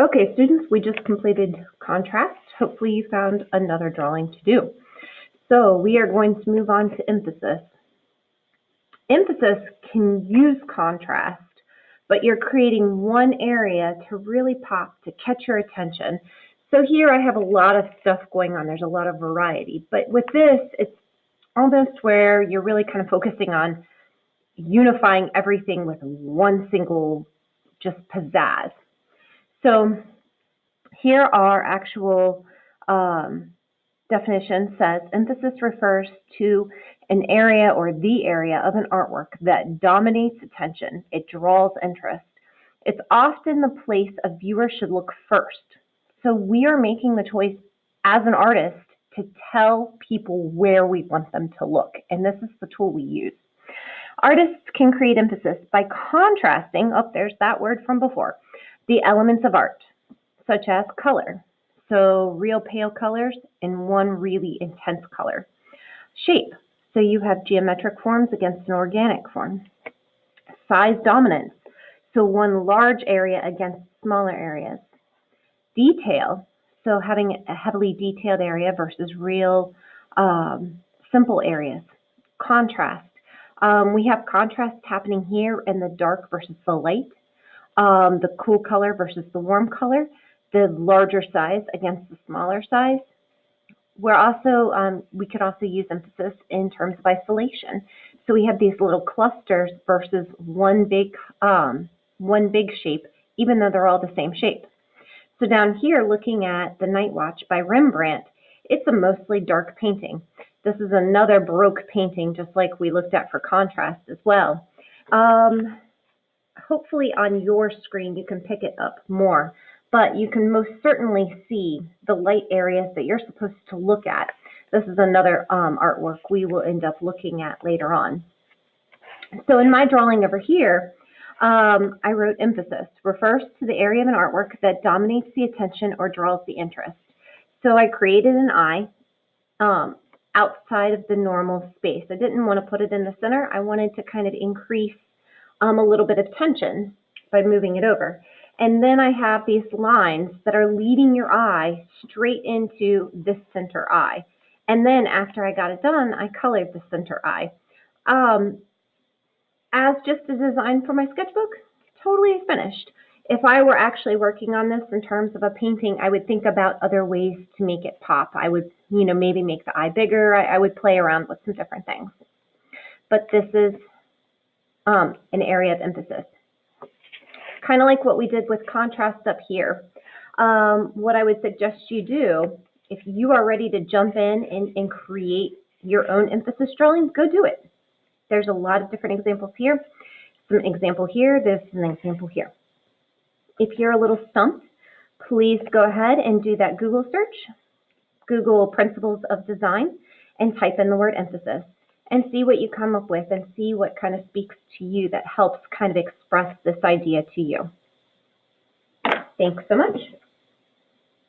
Okay, students, we just completed contrast. Hopefully you found another drawing to do. So we are going to move on to emphasis. Emphasis can use contrast, but you're creating one area to really pop, to catch your attention. So here I have a lot of stuff going on. There's a lot of variety. But with this, it's almost where you're really kind of focusing on unifying everything with one single just pizzazz. So here are actual definition says emphasis refers to an area or the area of an artwork that dominates attention. It draws interest. It's often the place a viewer should look first. So we are making the choice as an artist to tell people where we want them to look. And this is the tool we use. Artists can create emphasis by contrasting, there's that word from before, the elements of art, such as color. So real pale colors and one really intense color. Shape. So you have geometric forms against an organic form. Size dominance. So one large area against smaller areas. Detail. So having a heavily detailed area versus real simple areas. Contrast. We have contrast happening here in the dark versus the light, the cool color versus the warm color, the larger size against the smaller size. We could also use emphasis in terms of isolation. So we have these little clusters versus one big shape, even though they're all the same shape. So down here, looking at The Night Watch by Rembrandt, it's a mostly dark painting. This is another Baroque painting, just like we looked at for contrast as well. Hopefully on your screen you can pick it up more, but you can most certainly see the light areas that you're supposed to look at. This is another artwork we will end up looking at later on. So in my drawing over here, I wrote emphasis, refers to the area of an artwork that dominates the attention or draws the interest. So I created an eye outside of the normal space. I didn't want to put it in the center. I wanted to kind of increase a little bit of tension by moving it over. And then I have these lines that are leading your eye straight into this center eye. And then after I got it done, I colored the center eye. As just a design for my sketchbook, totally finished. If I were actually working on this in terms of a painting, I would think about other ways to make it pop. I would, maybe make the eye bigger. I would play around with some different things. But this is an area of emphasis. Kind of like what we did with contrast up here. What I would suggest you do, if you are ready to jump in and create your own emphasis drawing, go do it. There's a lot of different examples here. Some example here, there's an example here. If you're a little stumped, please go ahead and do that Google search, Google Principles of Design, and type in the word emphasis and see what you come up with and see what kind of speaks to you that helps kind of express this idea to you. Thanks so much.